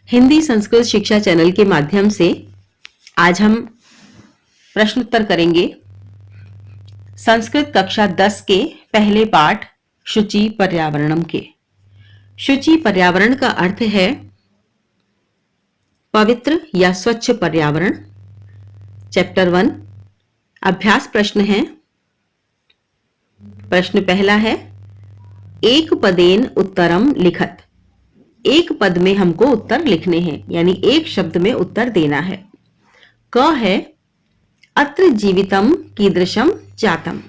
हिंदी संस्कृत शिक्षा चैनल के माध्यम से आज हम प्रश्नोत्तर करेंगे संस्कृत कक्षा 10 के पहले पाठ शुचि पर्यावरणम के। शुचि पर्यावरण का अर्थ है पवित्र या स्वच्छ पर्यावरण। चैप्टर 1 अभ्यास प्रश्न है। प्रश्न पहला है एक पदेन उत्तरम लिखत। एक पद में हमको उत्तर लिखने हैं, यानी एक शब्द में उत्तर देना है। क है अत्र जीवितम कीदृशम जातम।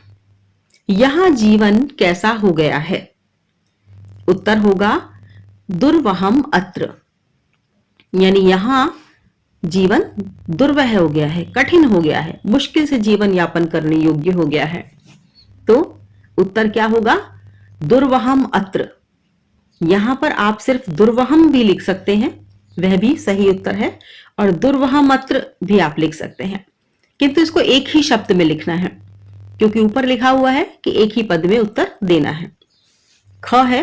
यहां जीवन कैसा हो गया है। उत्तर होगा दुर्वहम अत्र, यानी यहां जीवन दुर्वह हो गया है, कठिन हो गया है, मुश्किल से जीवन यापन करने योग्य हो गया है। तो उत्तर क्या होगा, दुर्वहम अत्र। यहां पर आप सिर्फ दुर्वहम भी लिख सकते हैं, वह भी सही उत्तर है, और दुर्वहम अत्र भी आप लिख सकते हैं, किंतु इसको एक ही शब्द में लिखना है क्योंकि ऊपर लिखा हुआ है कि एक ही पद में उत्तर देना है। ख है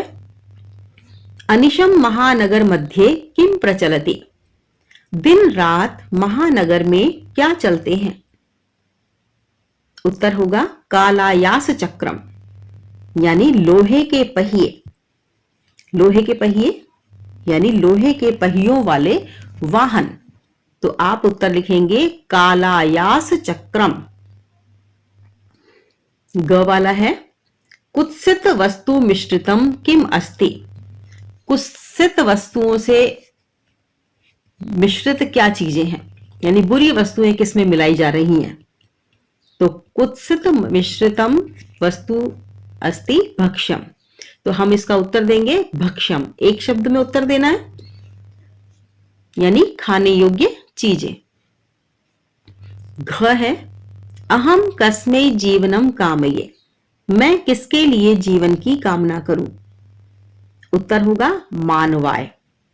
अनिशम महानगर मध्ये किम प्रचलति। दिन रात महानगर में क्या चलते हैं। उत्तर होगा कालायास चक्रम, यानी लोहे के पहिए। लोहे के पहिए यानी लोहे के पहियों वाले वाहन। तो आप उत्तर लिखेंगे कालायास चक्रम। ग वाला है कुत्सित वस्तु मिश्रितम किम अस्ति। कुत्सित वस्तुओं से मिश्रित क्या चीजें हैं, यानी बुरी वस्तुएं किसमें मिलाई जा रही हैं। तो कुत्सित मिश्रितम वस्तु अस्ति भक्ष्यम। तो हम इसका उत्तर देंगे भक्ष्यम। एक शब्द में उत्तर देना है, यानी खाने योग्य चीजें। घ है अहम कस्मै जीवनम कामये। मैं किसके लिए जीवन की कामना करूं। उत्तर होगा मानवाय,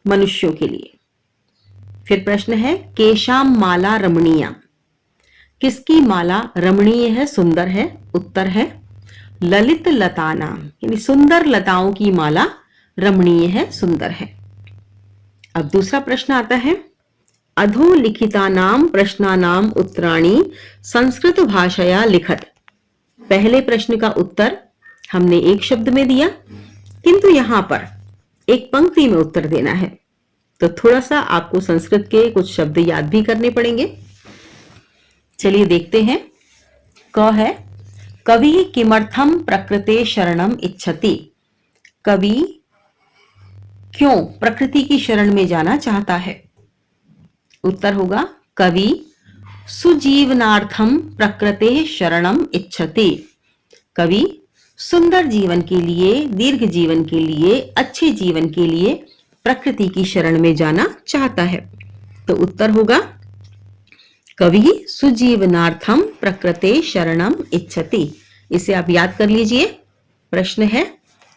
मनुष्यों के लिए। फिर प्रश्न है केशाम माला रमणीया। किसकी माला रमणीय है, सुंदर है। उत्तर है ललित लता नाम, यानी सुंदर लताओं की माला रमणीय है, सुंदर है। अब दूसरा प्रश्न आता है अधोलिखितानाम प्रश्नानाम उत्तराणि संस्कृत भाषया लिखत। पहले प्रश्न का उत्तर हमने एक शब्द में दिया, किंतु यहां पर एक पंक्ति में उत्तर देना है, तो थोड़ा सा आपको संस्कृत के कुछ शब्द याद भी करने पड़ेंगे। चलिए देखते हैं। क है कवि किमर्थम प्रकृते शरणम इच्छति। कवि क्यों प्रकृति की शरण में जाना चाहता है। उत्तर होगा कवि सुजीवनार्थम प्रकृते शरणम इच्छति। कवि सुंदर जीवन के लिए, दीर्घ जीवन के लिए, अच्छे जीवन के लिए प्रकृति की शरण में जाना चाहता है। तो उत्तर होगा कवि सुजीवनार्थम प्रकृते शरणम इच्छति। इसे आप याद कर लीजिए। प्रश्न है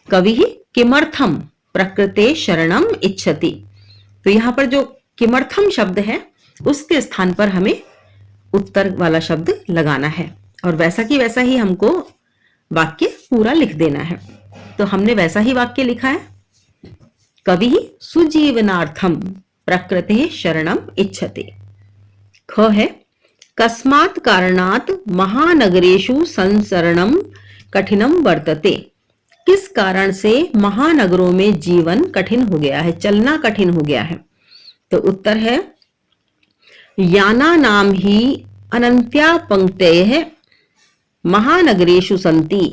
कवि किमर्थम प्रकृते शरणम इच्छति। तो यहां पर जो किमर्थम शब्द है उसके स्थान पर हमें उत्तर वाला शब्द लगाना है, और वैसा की वैसा ही हमको वाक्य पूरा लिख देना है। तो हमने वैसा ही वाक्य लिखा है कवि सुजीवनार्थम प्रकृते शरणम इच्छति। ख है कस्मात् कारणात् महानगरेषु संसरणम कठिनम वर्तते। किस कारण से महानगरों में जीवन कठिन हो गया है, चलना कठिन हो गया है। तो उत्तर है याना नाम ही अनंत्या पंक्तयः महानगरेषु सन्ति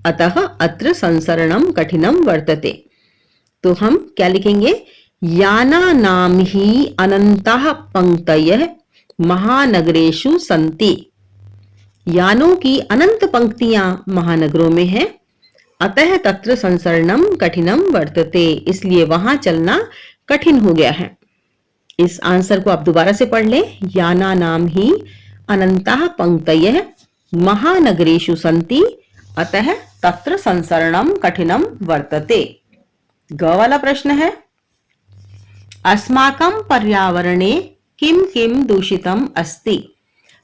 अतः अत्र संसरणम कठिनम वर्तते। तो हम क्या लिखेंगे, याना नाम ही अनंतः पंक्तयः महानगरेषु सन्ति। यानों की अनंत पंक्तियां महानगरों में है, अतः तत्र संसरणम कठिनम वर्तते, इसलिए वहां चलना कठिन हो गया है। इस आंसर को आप दोबारा से पढ़ लें। याना नाम ही अनंतः पंक्तयः महानगरेषु सन्ति अतः तत्र संसरणम कठिनम वर्तते। ग वाला प्रश्न है अस्माकं पर्यावरणे किम किम दूषितम अस्ति।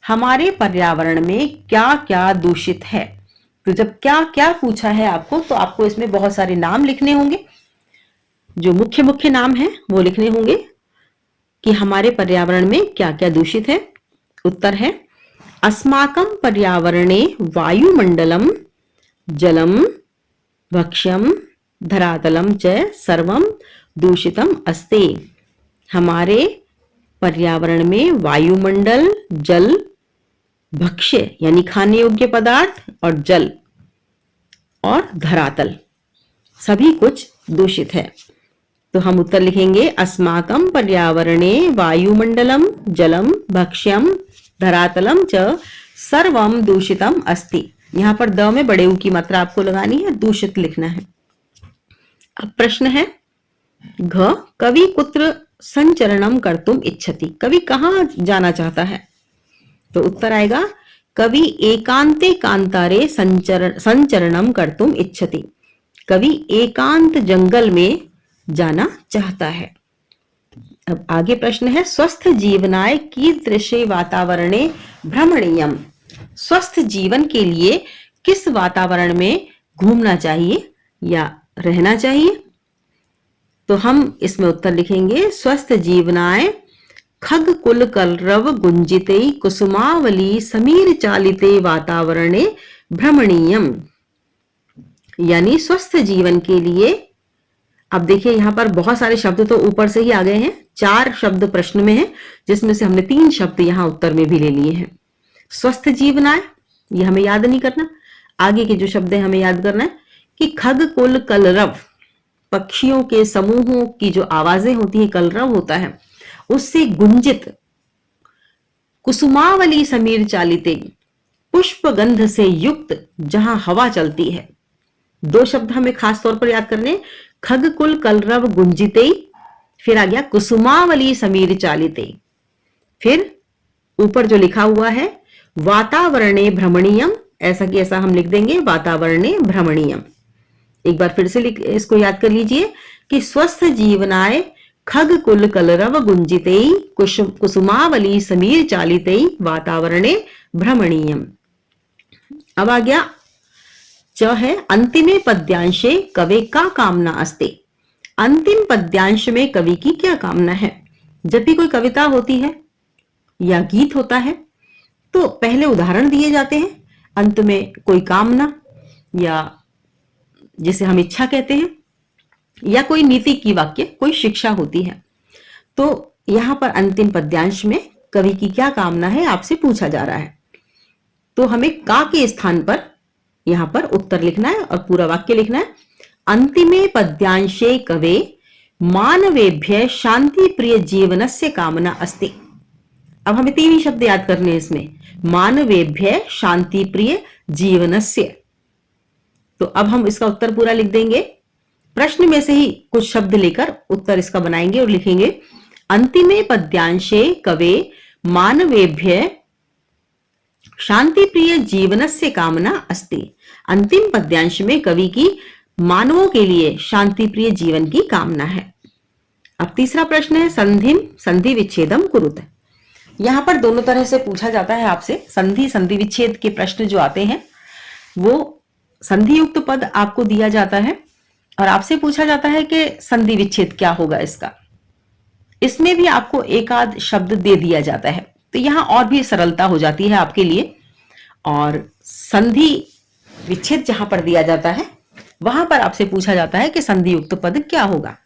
हमारे पर्यावरण में क्या क्या दूषित है। तो जब क्या क्या पूछा है आपको, तो आपको इसमें बहुत सारे नाम लिखने होंगे। जो मुख्य मुख्य नाम है वो लिखने होंगे कि हमारे पर्यावरण में क्या क्या दूषित है। उत्तर है अस्माकं पर्यावरणे वायुमंडलम जलम भक्ष्यम धरातलम च सर्वम दूषितम अस्ति। हमारे पर्यावरण में वायुमंडल, जल, भक्ष्य यानी खाने योग्य पदार्थ और जल और धरातल सभी कुछ दूषित है। तो हम उत्तर लिखेंगे अस्माकं पर्यावरणे वायुमंडलम जलम भक्ष्यम धरातलम च सर्वम दूषितम अस्ति। यहां पर द में बड़े ऊ की मात्रा आपको लगानी है, दूषित लिखना है। अब प्रश्न है घ कवि कुत्र संचरणम कर्तुम इच्छति। कवि कहाँ जाना चाहता है? तो उत्तर आएगा कवि एकांते कांतारे संचरणम कर्तुम इच्छति। कवि एकांत जंगल में जाना चाहता है। अब आगे प्रश्न है स्वस्थ जीवनाय कीदृशे वातावरणे भ्रमणीयम। स्वस्थ जीवन के लिए किस वातावरण में घूमना चाहिए या रहना चाहिए? तो हम इसमें उत्तर लिखेंगे स्वस्थ जीवनाय खग कुल कलरव गुंजिते कुसुमावली समीर चालिते वातावरणे भ्रमणीयम। यानी स्वस्थ जीवन के लिए, अब देखिए यहां पर बहुत सारे शब्द तो ऊपर से ही आ गए हैं, 4 शब्द प्रश्न में है जिसमें से हमने 3 शब्द यहां उत्तर में भी ले लिए हैं। स्वस्थ जीवनाय ये हमें याद नहीं करना, आगे के जो शब्द है हमें याद करना है कि खग कुल कलरव पक्षियों के समूहों की जो आवाजें होती है, कलरव होता है, उससे गुंजित कुसुमावली समीर चालिते पुष्प गंध से युक्त जहां हवा चलती है। 2 शब्द हमें खास तौर पर याद करने, खग कुल कलरव गुंजिते, फिर आ गया कुसुमावली समीर चालिते, फिर ऊपर जो लिखा हुआ है वातावरणे भ्रमणीयम, ऐसा कि ऐसा हम लिख देंगे वातावरणे भ्रमणीयम। एक बार फिर से इसको याद कर लीजिए कि स्वस्थ जीवनाय खग कुल कलरव गुंजिते कुसुमावली समीर चालिते वातावरणे भ्रमणीयम। अब आ गया च है अंतिमे पद्यांशे कवे का कामना अस्ति। अंतिम पद्यांश में कवि की क्या कामना है? जब भी कोई कविता होती है या गीत होता है तो पहले उदाहरण दिए जाते हैं, अंत में कोई कामना या जिसे हम इच्छा कहते हैं या कोई नीति की वाक्य, कोई शिक्षा होती है। तो यहां पर अंतिम पद्यांश में कवि की क्या कामना है आपसे पूछा जा रहा है। तो हमें का के स्थान पर यहां पर उत्तर लिखना है और पूरा वाक्य लिखना है। अंतिमे पद्यांशे कवे मानवेभ्य शांति प्रिय जीवनस्य कामना अस्ति। अब हमें 3 ही शब्द याद करने हैं इसमें, मानवेभ्य शांति प्रिय जीवनस्य। तो अब हम इसका उत्तर पूरा लिख देंगे, प्रश्न में से ही कुछ शब्द लेकर उत्तर इसका बनाएंगे और लिखेंगे अंतिमे पद्यांशे कवे मानवेभ्य शांति प्रिय जीवनस्य कामना अस्ति। अंतिम पद्यांश में कवि की मानवों के लिए शांति प्रिय जीवन की कामना है। अब तीसरा प्रश्न है संधि विच्छेदम कुरुत। यहां पर दोनों तरह से पूछा जाता है आपसे। संधि विच्छेद के प्रश्न जो आते हैं वो संधि युक्त पद आपको दिया जाता है और आपसे पूछा जाता है कि संधि विच्छेद क्या होगा इसका। इसमें भी आपको एक आध शब्द दे दिया जाता है, तो यहां और भी सरलता हो जाती है आपके लिए। और संधि विच्छेद जहां पर दिया जाता है वहां पर आपसे पूछा जाता है कि संधि युक्त पद क्या होगा।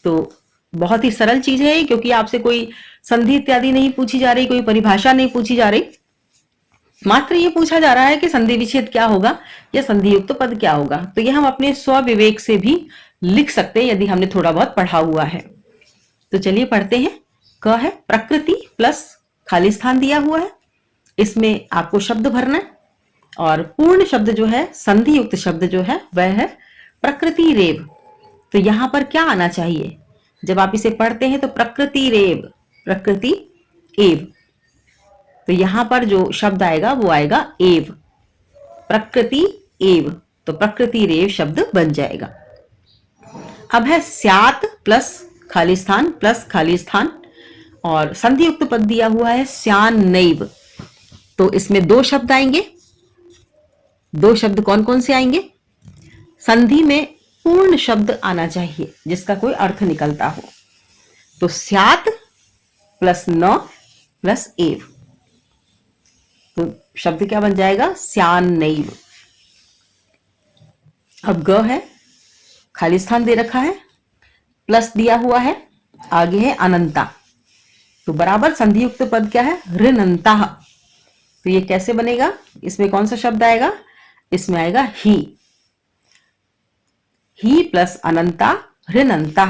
तो बहुत ही सरल चीज है, क्योंकि आपसे कोई संधि इत्यादि नहीं पूछी जा रही, कोई परिभाषा नहीं पूछी जा रही, मात्र ये पूछा जा रहा है कि संधि विच्छेद क्या होगा या संधि युक्त पद क्या होगा। तो ये हम अपने स्वविवेक से भी लिख सकते हैं यदि हमने थोड़ा बहुत पढ़ा हुआ है। तो चलिए पढ़ते हैं। क है प्रकृति प्लस खाली स्थान दिया हुआ है, इसमें आपको शब्द भरना है और पूर्ण शब्द जो है, संधि युक्त शब्द जो है वह है प्रकृति रेव। तो यहां पर क्या आना चाहिए जब आप इसे पढ़ते हैं? तो प्रकृति रेव, प्रकृति एव। तो यहां पर जो शब्द आएगा वो आएगा एव, प्रकृति एव। तो प्रकृति रेव शब्द बन जाएगा। अब है स्यात् प्लस खाली स्थान और संधि युक्त पद दिया हुआ है स्यान नैव। तो इसमें 2 शब्द आएंगे। 2 शब्द कौन कौन से आएंगे? संधि में पूर्ण शब्द आना चाहिए जिसका कोई अर्थ निकलता हो। तो स्यात् प्लस न प्लस एव, तो शब्द क्या बन जाएगा? स्यान्नैव। अब ग है, खाली स्थान दे रखा है, प्लस दिया हुआ है, आगे है अनंता, तो बराबर संधि युक्त पद क्या है? ऋणंता। तो ये कैसे बनेगा? इसमें कौन सा शब्द आएगा? इसमें आएगा ही प्लस अनंता ऋणंता।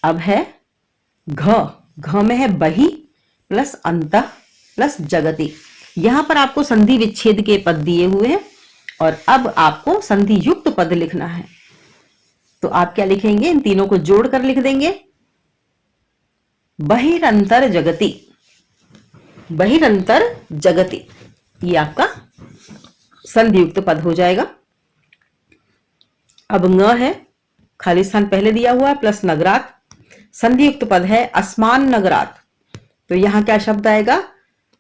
अब है घ में है बहि प्लस अंत प्लस जगति। यहां पर आपको संधि विच्छेद के पद दिए हुए हैं और अब आपको संधि युक्त पद लिखना है। तो आप क्या लिखेंगे? इन तीनों को जोड़कर लिख देंगे, बहिरंतर जगति, बहिरंतर जगति। ये आपका संधि युक्त पद हो जाएगा। अब न है, खाली स्थान पहले दिया हुआ है, प्लस नगरात, संधि युक्त पद है अस्मान नगरात, तो यहां क्या शब्द आएगा?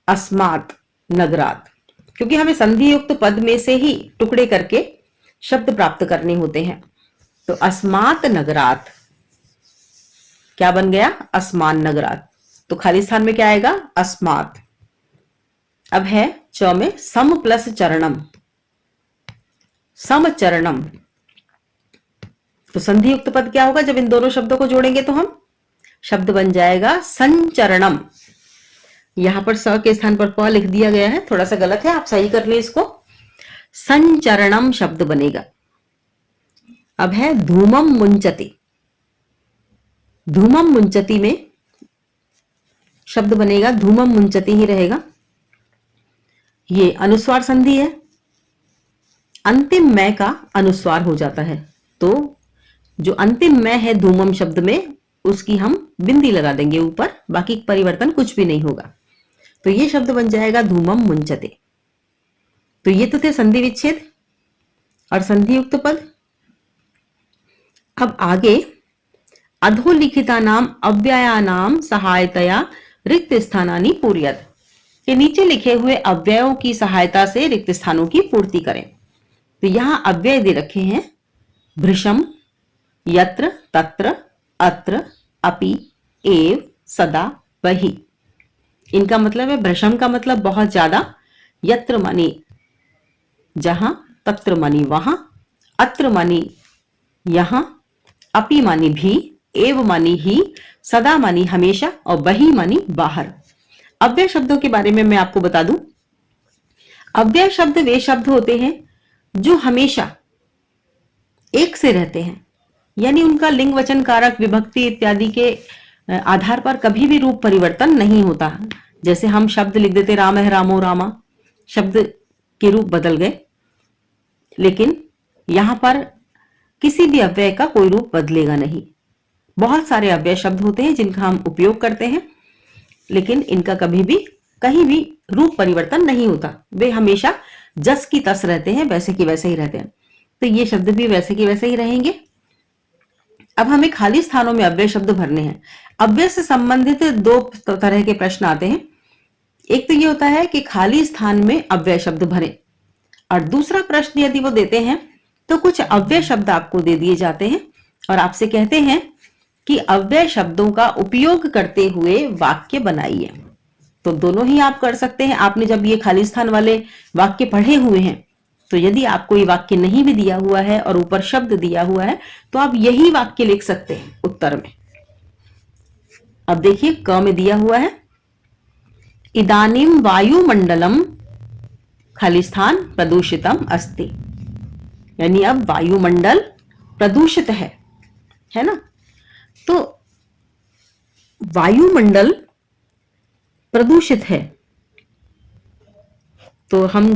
अस्मात् नगरात, क्योंकि हमें संधि युक्त पद में से ही टुकड़े करके शब्द प्राप्त करने होते हैं। तो अस्मात् नगरात क्या बन गया? अस्मान नगरात। तो खाली स्थान में क्या आएगा? अस्मात्। अब है च में सम प्लस चरणम, समचरणम, तो संधि युक्त पद क्या होगा? जब इन दोनों शब्दों को जोड़ेंगे तो हम शब्द बन जाएगा संचरणम। यहां पर स के स्थान पर प लिख दिया गया है, थोड़ा सा गलत है, आप सही कर ले इसको। संचरणम शब्द बनेगा। अब है धूमम मुंचति, धूमम मुंचति में शब्द बनेगा धूमम मुंचति ही रहेगा। ये अनुस्वार संधि है, अंतिम मैं का अनुस्वार हो जाता है, तो जो अंतिम मैं है धूमम शब्द में उसकी हम बिंदी लगा देंगे ऊपर, बाकी परिवर्तन कुछ भी नहीं होगा। तो ये शब्द बन जाएगा धूमम मुंचते। तो ये तो थे संधि विच्छेद और संधि युक्त पद। अब आगे अधोलिखितानाम अव्ययानाम सहायतया रिक्त स्थानानि पूर्यत, के नीचे लिखे हुए अव्ययों की सहायता से रिक्त स्थानों की पूर्ति करें। तो यहां अव्यय दे रखे हैं भृशम, यत्र, तत्र, अत्र, अपि, एव, सदा, वही। इनका मतलब है भृशम का मतलब बहुत ज्यादा, यत्र मानी जहां, तत्र मानी वहां, अत्र मानी यहां, अपि मानी भी, एव मानी ही, सदा मानी हमेशा और बही मानी बाहर। अव्यय शब्दों के बारे में मैं आपको बता दूं, अव्यय शब्द वे शब्द होते हैं जो हमेशा एक से रहते हैं, यानी उनका लिंग वचन कारक विभक्ति इत्यादि के आधार पर कभी भी रूप परिवर्तन नहीं होता। जैसे हम शब्द लिख देते राम है रामो रामा, शब्द के रूप बदल गए, लेकिन यहां पर किसी भी अव्यय का कोई रूप बदलेगा नहीं। बहुत सारे अव्यय शब्द होते हैं जिनका हम उपयोग करते हैं, लेकिन इनका कभी भी कहीं भी रूप परिवर्तन नहीं होता, वे हमेशा जस की तस रहते हैं, वैसे की वैसे ही रहते हैं। तो ये शब्द भी वैसे की वैसे ही रहेंगे। अब हमें खाली स्थानों में अव्यय शब्द भरने हैं। अव्यय से संबंधित दो तरह के प्रश्न आते हैं। एक तो ये होता है कि खाली स्थान में अव्यय शब्द भरें, और दूसरा प्रश्न यदि वो देते हैं तो कुछ अव्यय शब्द आपको दे दिए जाते हैं और आपसे कहते हैं कि अव्यय शब्दों का उपयोग करते हुए वाक्य बनाइए। तो दोनों ही आप कर सकते हैं। आपने जब ये खाली स्थान वाले वाक्य पढ़े हुए हैं, तो यदि आपको ये वाक्य नहीं भी दिया हुआ है और ऊपर शब्द दिया हुआ है तो आप यही वाक्य लिख सकते हैं उत्तर में। अब देखिए क में दिया हुआ है इदानीम वायुमंडलम खाली स्थान प्रदूषितम अस्ति, यानी अब वायुमंडल प्रदूषित है ना। तो वायुमंडल प्रदूषित है, तो हम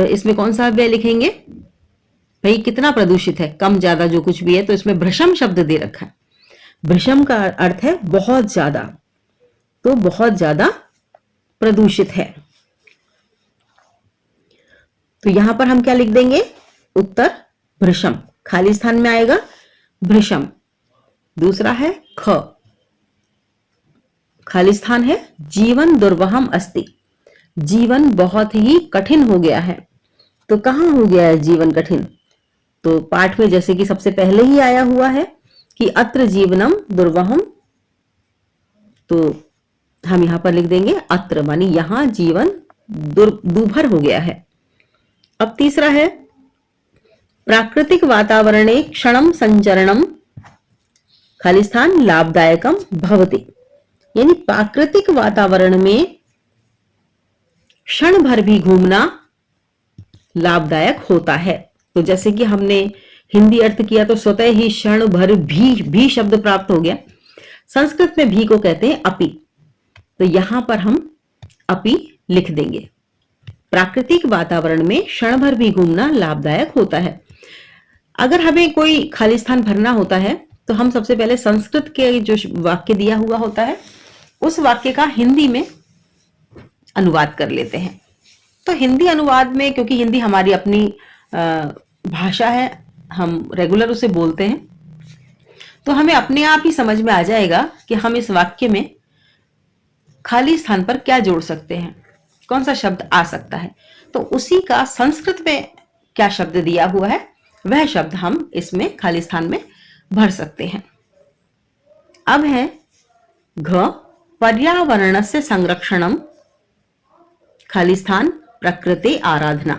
इसमें कौन सा अव्यय लिखेंगे भाई? कितना प्रदूषित है, कम ज्यादा जो कुछ भी है, तो इसमें भृशम शब्द दे रखा है। भृशम का अर्थ है बहुत ज्यादा, तो बहुत ज्यादा प्रदूषित है। तो यहां पर हम क्या लिख देंगे? उत्तर भृशम, खाली स्थान में आएगा भृशम। दूसरा है ख, खाली स्थान है जीवन दुर्वहम अस्ति, जीवन बहुत ही कठिन हो गया है। तो कहां हो गया है जीवन कठिन? तो पाठ में जैसे कि सबसे पहले ही आया हुआ है कि अत्र जीवनम दुर्वहम, तो हम यहां पर लिख देंगे अत्र, मानी यहां जीवन दुर्भर हो गया है। अब तीसरा है प्राकृतिक वातावरणे क्षणम संचरणम खाली स्थान लाभदायकम भवति, यानी प्राकृतिक वातावरण में क्षण भर भी घूमना लाभदायक होता है। तो जैसे कि हमने हिंदी अर्थ किया तो स्वतः ही क्षण भर भी शब्द प्राप्त हो गया। संस्कृत में भी को कहते हैं अपि, तो यहां पर हम अपि लिख देंगे। प्राकृतिक वातावरण में क्षण भर भी घूमना लाभदायक होता है। अगर हमें कोई खाली स्थान भरना होता है तो हम सबसे पहले संस्कृत के जो वाक्य दिया हुआ होता है उस वाक्य का हिंदी में अनुवाद कर लेते हैं। तो हिंदी अनुवाद में, क्योंकि हिंदी हमारी अपनी भाषा है, हम रेगुलर उसे बोलते हैं, तो हमें अपने आप ही समझ में आ जाएगा कि हम इस वाक्य में खाली स्थान पर क्या जोड़ सकते हैं, कौन सा शब्द आ सकता है। तो उसी का संस्कृत में क्या शब्द दिया हुआ है वह शब्द हम इसमें खाली स्थान में भर सकते हैं। अब है घ पर्यावरणस्य संरक्षणम खाली स्थान प्रकृति आराधना।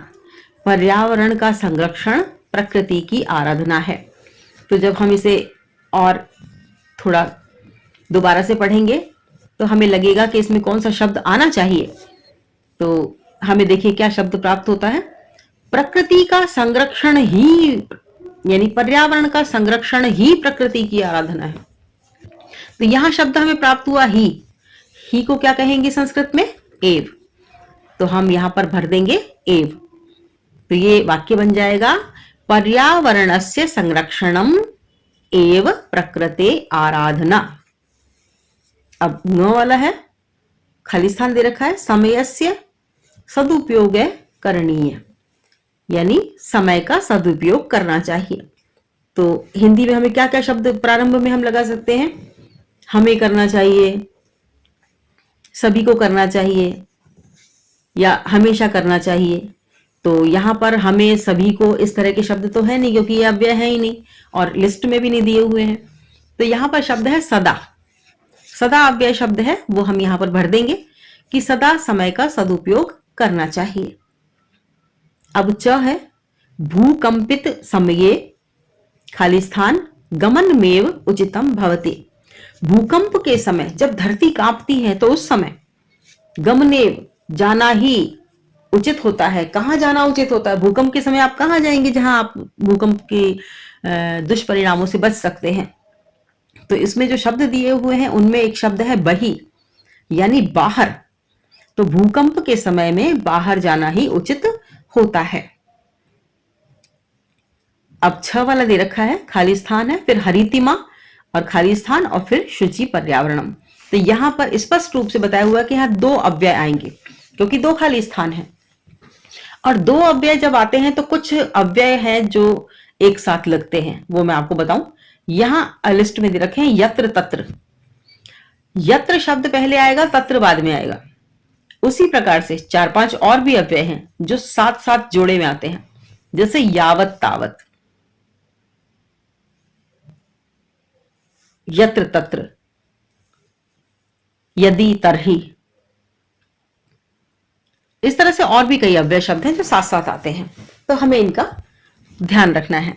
पर्यावरण का संरक्षण प्रकृति की आराधना है। तो जब हम इसे और थोड़ा दोबारा से पढ़ेंगे तो हमें लगेगा कि इसमें कौन सा शब्द आना चाहिए। तो हमें देखिए क्या शब्द प्राप्त होता है, प्रकृति का संरक्षण ही, यानी पर्यावरण का संरक्षण ही प्रकृति की आराधना है। तो यहां शब्द हमें प्राप्त हुआ ही को क्या कहेंगे संस्कृत में, एव। तो हम यहां पर भर देंगे एव। तो ये वाक्य बन जाएगा पर्यावरणस्य संरक्षणम एव प्रकृते आराधना। अब न वाला है, खाली स्थान दे रखा है समयस्य सदुपयोग करणीय, यानी समय का सदुपयोग करना चाहिए। तो हिंदी में हमें क्या क्या शब्द प्रारंभ में हम लगा सकते हैं, हमें करना चाहिए, सभी को करना चाहिए, या हमेशा करना चाहिए। तो यहां पर हमें सभी को इस तरह के शब्द तो है नहीं, क्योंकि ये अव्यय है ही नहीं और लिस्ट में भी नहीं दिए हुए हैं। तो यहां पर शब्द है सदा, सदा अव्यय शब्द है, वो हम यहां पर भर देंगे कि सदा समय का सदुपयोग करना चाहिए। अब च है भूकंपित समये खाली स्थान गमनमेव उचितम भवति। भूकंप के समय, जब धरती कांपती है तो उस समय गमनेव जाना ही उचित होता है। कहां जाना उचित होता है, भूकंप के समय आप कहां जाएंगे जहां आप भूकंप के दुष्परिणामों से बच सकते हैं। तो इसमें जो शब्द दिए हुए हैं उनमें एक शब्द है बही, यानी बाहर। तो भूकंप के समय में बाहर जाना ही उचित होता है। अब 6 वाला दे रखा है, खाली स्थान है, फिर हरितिमा और खाली स्थान और फिर शुचि पर्यावरणम। तो यहां पर स्पष्ट रूप से बताया हुआ है कि यहां 2 अव्यय आएंगे, क्योंकि 2 खाली स्थान है। और 2 अव्यय जब आते हैं तो कुछ अव्यय हैं जो एक साथ लगते हैं, वो मैं आपको बताऊं। यहां लिस्ट में दे रखे हैं यत्र तत्र। यत्र शब्द पहले आएगा, तत्र बाद में आएगा। उसी प्रकार से 4-5 और भी अव्यय हैं जो साथ साथ जोड़े में आते हैं, जैसे यावत तावत, यत्र तत्र, यदि तरही। इस तरह से और भी कई अव्यय शब्द हैं जो साथ साथ आते हैं, तो हमें इनका ध्यान रखना है।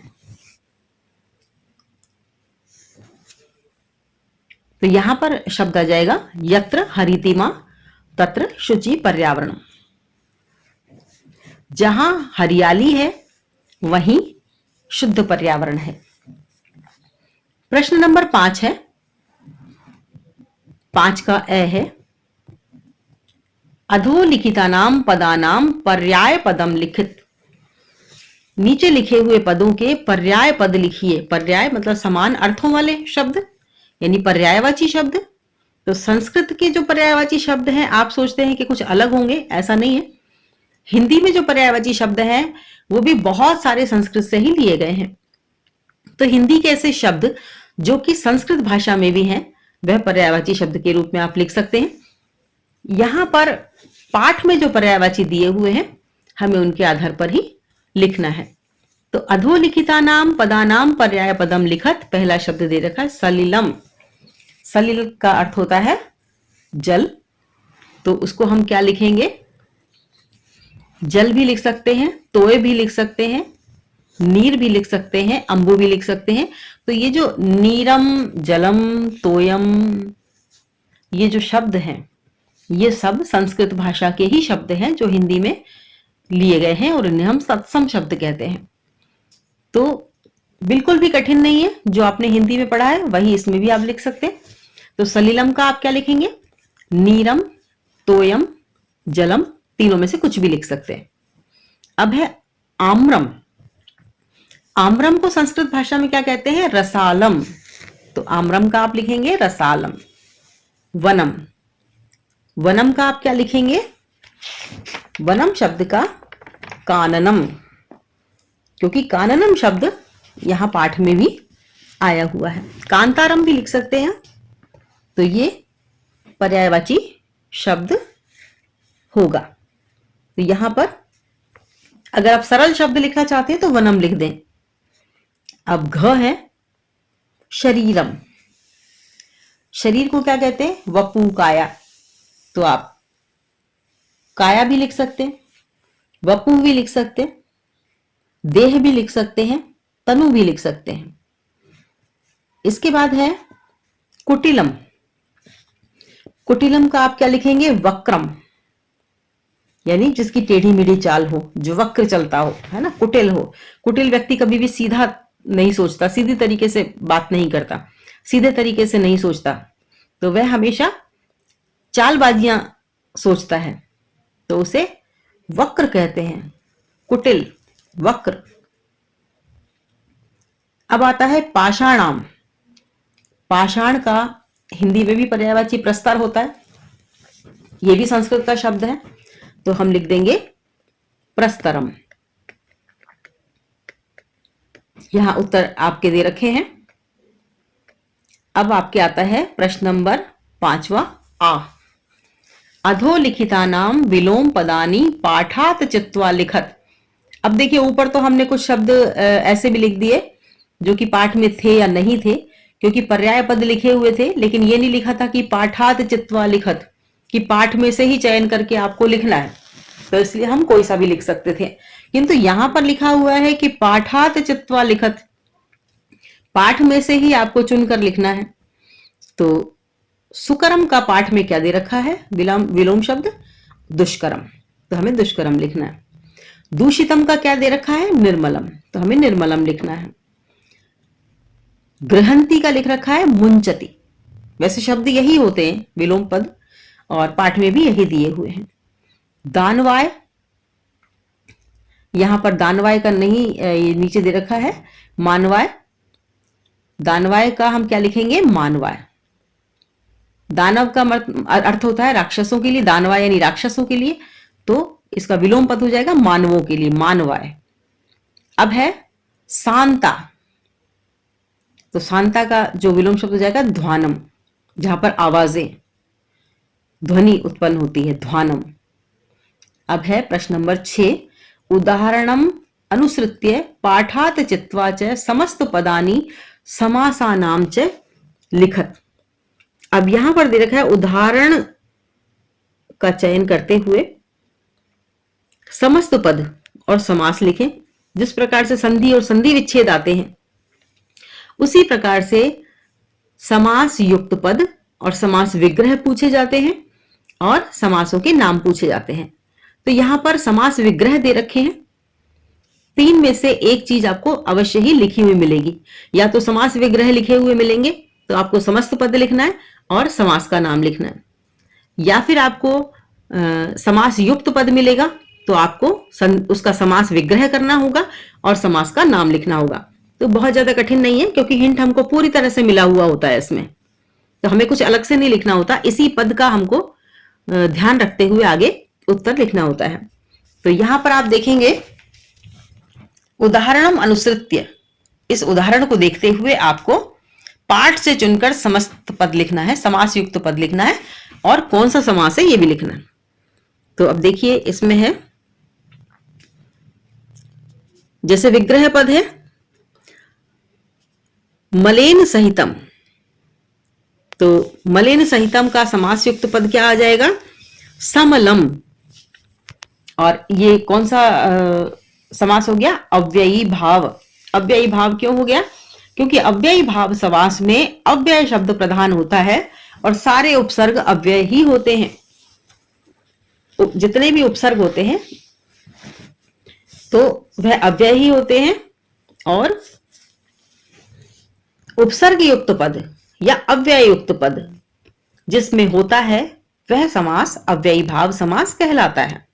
तो यहां पर शब्द आ जाएगा यत्र हरितिमा तत्र शुचि पर्यावरण। जहां हरियाली है वहीं शुद्ध पर्यावरण है। प्रश्न नंबर 5 है, 5 का ए है, अधोलिखितानाम पदानाम पर्याय पदम लिखित। नीचे लिखे हुए पदों के पर्याय पद लिखिए। पर्याय मतलब समान अर्थों वाले शब्द, यानी पर्यायवाची शब्द। तो संस्कृत के जो पर्यायवाची शब्द हैं आप सोचते हैं कि कुछ अलग होंगे, ऐसा नहीं है। हिंदी में जो पर्यायवाची शब्द हैं वो भी बहुत सारे संस्कृत से ही लिए गए हैं। तो हिंदी के ऐसे शब्द जो कि संस्कृत भाषा में भी हैं वह पर्यायवाची शब्द के रूप में आप लिख सकते हैं। यहां पर पाठ में जो पर्यायवाची दिए हुए हैं हमें उनके आधार पर ही लिखना है। तो अधोलिखितानाम पदानाम पर्याय पदम लिखत, पहला शब्द दे रखा है सलिलम। सलिल का अर्थ होता है जल, तो उसको हम क्या लिखेंगे? जल भी लिख सकते हैं, तोय भी लिख सकते हैं, नीर भी लिख सकते हैं, अंबु भी लिख सकते हैं। तो ये जो नीरम, जलम, तोयम, ये जो शब्द हैं, ये सब संस्कृत भाषा के ही शब्द हैं जो हिंदी में लिए गए हैं और इन्हें हम सत्सम शब्द कहते हैं। तो बिल्कुल भी कठिन नहीं है, जो आपने हिंदी में पढ़ा है वही इसमें भी आप लिख सकते हैं। तो सलिलम का आप क्या लिखेंगे? नीरम, तोयम, जलम, तीनों में से कुछ भी लिख सकते हैं। अब है आम्रम। आम्रम को संस्कृत भाषा में क्या कहते हैं? रसालम। तो आम्रम का आप लिखेंगे रसालम। वनम, वनम का आप क्या लिखेंगे? वनम शब्द का काननम, क्योंकि काननम शब्द यहां पाठ में भी आया हुआ है। कांतारम भी लिख सकते हैं। तो ये पर्यायवाची शब्द होगा। तो यहां पर अगर आप सरल शब्द लिखना चाहते हैं तो वनम लिख दें। अब घ है शरीरम। शरीर को क्या कहते हैं? वपु, काया। तो आप काया भी लिख सकते हैं, वपु भी लिख सकते हैं, देह भी लिख सकते हैं, तनु भी लिख सकते हैं। इसके बाद है कुटिलम। कुटिलम का आप क्या लिखेंगे? वक्रम, यानी जिसकी टेढ़ी मेढ़ी चाल हो, जो वक्र चलता हो, है ना, कुटिल हो। कुटिल व्यक्ति कभी भी सीधा नहीं सोचता, सीधी तरीके से बात नहीं करता, सीधे तरीके से नहीं सोचता, तो वह हमेशा चालबाजियां सोचता है, तो उसे वक्र कहते हैं। कुटिल, वक्र। अब आता है पाषाणाम। पाषाण का हिंदी में भी पर्यायवाची प्रस्तार होता है, यह भी संस्कृत का शब्द है, तो हम लिख देंगे प्रस्तरम। यहां उत्तर आपके दे रखे हैं। अब आपके आता है प्रश्न नंबर 5वां आ। अधोलिखितानाम विलोम पदानी पाठात चित्वा लिखत। अब देखिए ऊपर तो हमने कुछ शब्द ऐसे भी लिख दिए जो कि पाठ में थे या नहीं थे, क्योंकि पर्याय पद लिखे हुए थे, लेकिन ये नहीं लिखा था कि पाठात चित्वा लिखत, कि पाठ में से ही चयन करके आपको लिखना है, तो इसलिए हम कोई सा भी लिख सकते थे। किंतु यहां पर लिखा हुआ है कि पाठात चित्वा लिखत, पाठ में से ही आपको चुनकर लिखना है। तो सुकरम का पाठ में क्या दे रखा है? विलोम शब्द दुष्करम, तो हमें दुष्करम लिखना है। दूषितम का क्या दे रखा है? निर्मलम, तो हमें निर्मलम लिखना है। गृहंती का लिख रखा है मुंचति। वैसे शब्द यही होते हैं विलोम पद, और पाठ में भी यही दिए हुए हैं। दानवाय, यहां पर दानवाय का नहीं, ये नीचे दे रखा है मानवाय। दानवाय का हम क्या लिखेंगे? मानवाय। दानव का अर्थ होता है राक्षसों के लिए, दानवाय यानी राक्षसों के लिए, तो इसका विलोम पद हो जाएगा मानवों के लिए, मानवाय। अब है शांता। तो शांता का जो विलोम शब्द हो जाएगा ध्वानम, जहां पर आवाजें, ध्वनि उत्पन्न होती है, ध्वानम। अब है प्रश्न नंबर 6। उदाहरणम अनुसृत्य पाठात चित्वा च समस्त पदानी समासानाम च लिखत। अब यहां पर दे रखा है उदाहरण का चयन करते हुए समस्त पद और समास लिखें। जिस प्रकार से संधि और संधि विच्छेद आते हैं, उसी प्रकार से समास युक्त पद और समास विग्रह पूछे जाते हैं और समासों के नाम पूछे जाते हैं। तो यहां पर समास विग्रह दे रखे हैं। 3 में से एक चीज आपको अवश्य ही लिखी हुई मिलेगी। या तो समास विग्रह लिखे हुए मिलेंगे, तो आपको समस्त पद लिखना है और समास का नाम लिखना है, या फिर आपको समास युक्त पद मिलेगा, तो आपको उसका समास विग्रह करना होगा और समास का नाम लिखना होगा। तो बहुत ज्यादा कठिन नहीं है, क्योंकि हिंट हमको पूरी तरह से मिला हुआ होता है इसमें, तो हमें कुछ अलग से नहीं लिखना होता। इसी पद का हमको ध्यान रखते हुए आगे उत्तर लिखना होता है। तो यहां पर आप देखेंगे उदाहरणम अनुसृत्य, इस उदाहरण को देखते हुए आपको पाठ से चुनकर समस्त पद लिखना है, समास युक्त पद लिखना है, और कौन सा समास है ये भी लिखना है। तो अब देखिए इसमें है जैसे विग्रह पद है मलेन सहितम, तो मलेन सहितम का समास युक्त पद क्या आ जाएगा? समलम। और ये कौन सा समास हो गया? अव्ययी भाव। अव्ययी भाव क्यों हो गया? क्योंकि अव्ययी भाव समास में अव्यय शब्द प्रधान होता है और सारे उपसर्ग अव्यय ही होते हैं। जितने भी उपसर्ग होते हैं तो वह अव्यय ही होते हैं, और उपसर्ग युक्त पद या अव्यय युक्त पद जिसमें होता है वह समास अव्ययी भाव समास कहलाता है।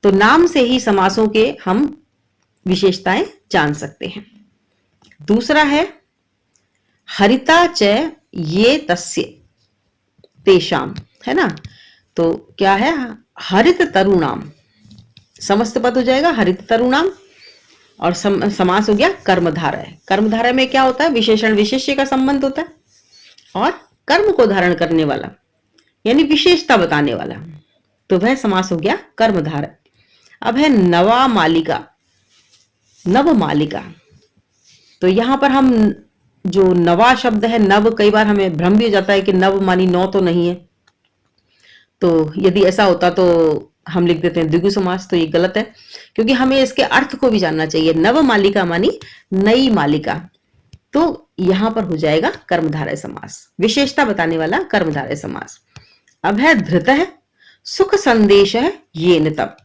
तो नाम से ही समासों के हम विशेषताएं जान सकते हैं। दूसरा है हरिता च ये तस्य तेषाम, है ना? तो क्या है? हरित तरुणाम, समस्त पद हो जाएगा हरित तरुणाम, और समास हो गया कर्मधारय। कर्मधारय में क्या होता है? विशेषण विशेष्य का संबंध होता है और कर्म को धारण करने वाला यानी विशेषता बताने वाला, तो वह समास हो गया कर्मधारय। अब है नवा मालिका, नव मालिका। तो यहां पर हम जो नवा शब्द है, नव, कई बार हमें भ्रम भी हो जाता है कि नव मानी नौ तो नहीं है, तो यदि ऐसा होता तो हम लिख देते हैं द्विगु समास, तो ये गलत है क्योंकि हमें इसके अर्थ को भी जानना चाहिए। नव मालिका मानी नई मालिका, तो यहां पर हो जाएगा कर्मधारय समास, विशेषता बताने वाला कर्मधारय समास। अब है धृतः सुख संदेश है ये तब,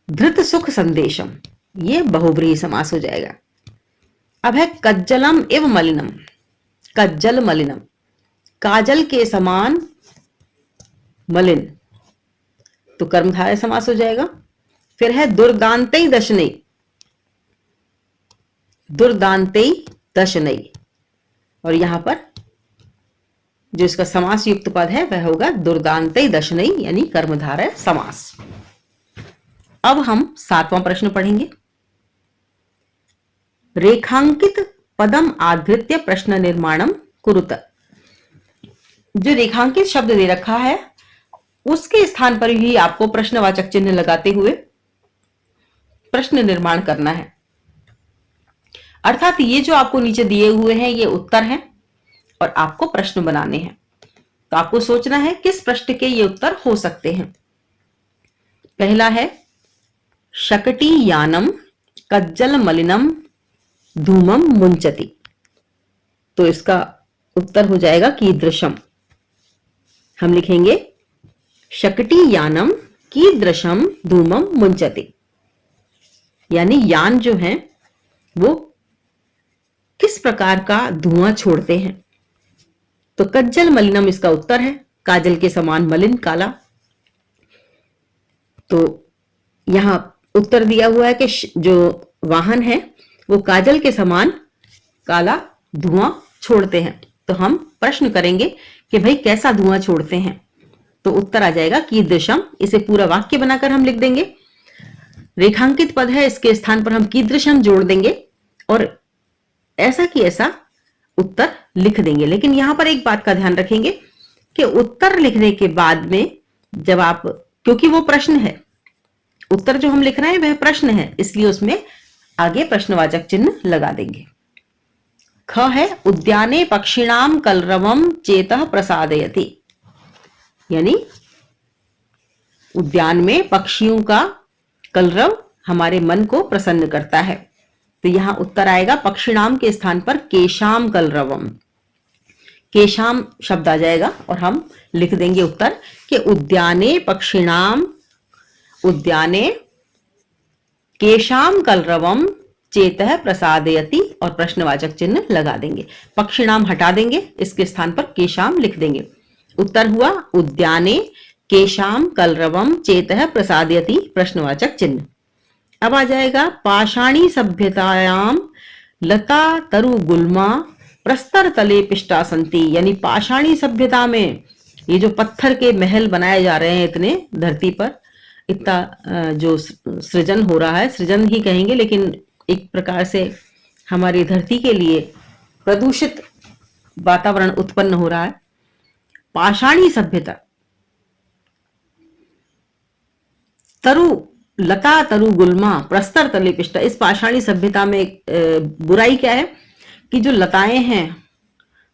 धृत सुख संदेशम, ये बहुव्रीहि समास हो जाएगा। अब है कज्जलम एव मलिनम, कज्जल मलिनम, काजल के समान मलिन, तो कर्मधारय समास हो जाएगा। फिर है दुर्दांते दशनई, दुर्दांते दशनई, और यहां पर जो इसका समास युक्त पद है वह होगा दुर्दांते दशनई यानी कर्मधारय समास। अब हम 7वां प्रश्न पढ़ेंगे। रेखांकित पदम आधृत्य प्रश्न निर्माणम कुरुत, जो रेखांकित शब्द दे रखा है उसके स्थान पर ही आपको प्रश्नवाचक चिन्ह लगाते हुए प्रश्न निर्माण करना है। अर्थात ये जो आपको नीचे दिए हुए हैं ये उत्तर हैं और आपको प्रश्न बनाने हैं, तो आपको सोचना है किस प्रश्न के ये उत्तर हो सकते हैं। पहला है शकटी यानम कज्जल मलिनम धूमम मुंचति, तो इसका उत्तर हो जाएगा कीदृशम। हम लिखेंगे शकटी यानम कीदृशम धूमम मुंचति, यानी यान जो है वो किस प्रकार का धुआं छोड़ते हैं। तो कज्जल मलिनम इसका उत्तर है, काजल के समान मलिन काला। तो यहां उत्तर दिया हुआ है कि जो वाहन है वो काजल के समान काला धुआं छोड़ते हैं, तो हम प्रश्न करेंगे कि भाई कैसा धुआं छोड़ते हैं, तो उत्तर आ जाएगा कीदृशम। इसे पूरा वाक्य बनाकर हम लिख देंगे। रेखांकित पद है, इसके स्थान पर हम कीदृशम जोड़ देंगे और ऐसा कि ऐसा उत्तर लिख देंगे। लेकिन यहां पर एक बात का ध्यान रखेंगे कि उत्तर लिखने के बाद में जब आप, क्योंकि वो प्रश्न है, उत्तर जो हम लिख रहे हैं वह प्रश्न है, इसलिए उसमें आगे प्रश्नवाचक चिन्ह लगा देंगे। ख है उद्याने पक्षिणाम कलरवम चेतः प्रसादयति, यानी उद्यान में पक्षियों का कलरव हमारे मन को प्रसन्न करता है, तो यहां उत्तर आएगा पक्षिणाम के स्थान पर केशाम कलरवम, केशाम शब्द आ जाएगा और हम लिख देंगे उत्तर कि उद्याने पक्षिणाम, उद्याने केशाम कलरवम चेतः प्रसादयति और प्रश्नवाचक चिन्ह लगा देंगे। पक्षिणाम हटा देंगे, इसके स्थान पर केशाम लिख देंगे। उत्तर हुआ उद्याने केशाम कलरवम चेतः प्रसादयति प्रश्नवाचक चिन्ह। अब आ जाएगा पाषाणी सभ्यतायाम लता तरु गुल्मा प्रस्तर तले पिष्टा संति, यानी पाषाणी सभ्यता में ये जो पत्थर के महल बनाए जा रहे हैं इतने धरती पर, इतना जो सृजन हो रहा है, सृजन ही कहेंगे लेकिन एक प्रकार से हमारी धरती के लिए प्रदूषित वातावरण उत्पन्न हो रहा है। पाषाणी सभ्यता, तरु लता तरु गुल्मा प्रस्तर तले पिष्टा। इस पाषाणी सभ्यता में बुराई क्या है कि जो लताएं हैं,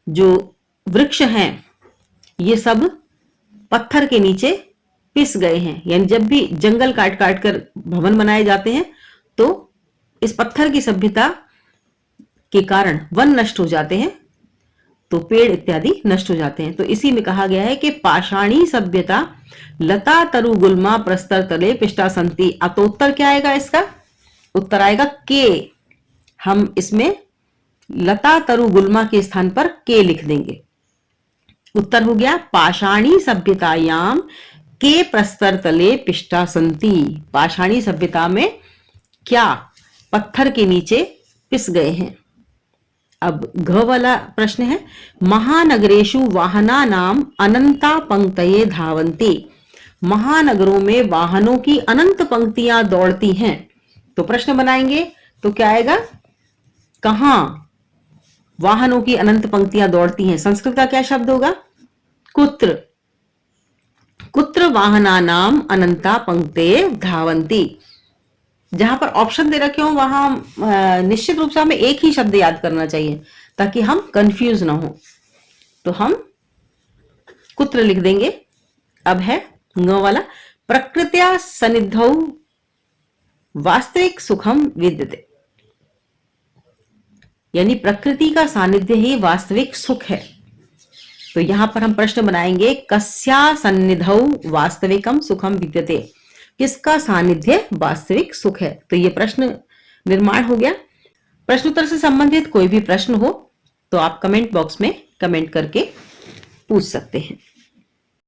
जो वृक्ष हैं, ये सब पत्थर के नीचे पिस गए हैं। यानी जब भी जंगल काट काट कर भवन बनाए जाते हैं तो इस पत्थर की सभ्यता के कारण वन नष्ट हो जाते हैं, तो पेड़ इत्यादि नष्ट हो जाते हैं। तो इसी में कहा गया है कि पाषाणी सभ्यता लता तरु गुल्मा प्रस्तर तले पिष्टा संति। अब तो उत्तर क्या आएगा इसका? उत्तर आएगा के। हम इसमें लता तरु गुल्मा के स्थान पर के लिख देंगे। उत्तर हो गया पाषाणी सभ्यतायाम के प्रस्तर तले पिष्टा संति। पाषाणी सभ्यता में क्या पत्थर के नीचे पिस गए हैं। अब घ वाला प्रश्न है, महानगरेषु वाहना नाम अनंता पंक्तये धावन्ति। महानगरों में वाहनों की अनंत पंक्तियां दौड़ती हैं। तो प्रश्न बनाएंगे तो क्या आएगा? कहां वाहनों की अनंत पंक्तियां दौड़ती हैं? संस्कृत का क्या शब्द होगा? कुत्र। कुत्र वाहना नाम अनंता पंक्तये धावन्ति। जहां पर ऑप्शन दे रखे हो वहां निश्चित रूप से हमें एक ही शब्द याद करना चाहिए ताकि हम कंफ्यूज ना हो। तो हम कुत्र लिख देंगे। अब है ङ वाला, प्रकृत्या सन्निधौ वास्तविक सुखम विद्यते। यानी प्रकृति का सानिध्य ही वास्तविक सुख है। तो यहां पर हम प्रश्न बनाएंगे, कस्या सन्निधौ वास्तविकम सुखम विद्यते। किसका सानिध्य वास्तविक सुख है? तो ये प्रश्न निर्माण हो गया। प्रश्नोत्तर से संबंधित कोई भी प्रश्न हो तो आप कमेंट बॉक्स में कमेंट करके पूछ सकते हैं।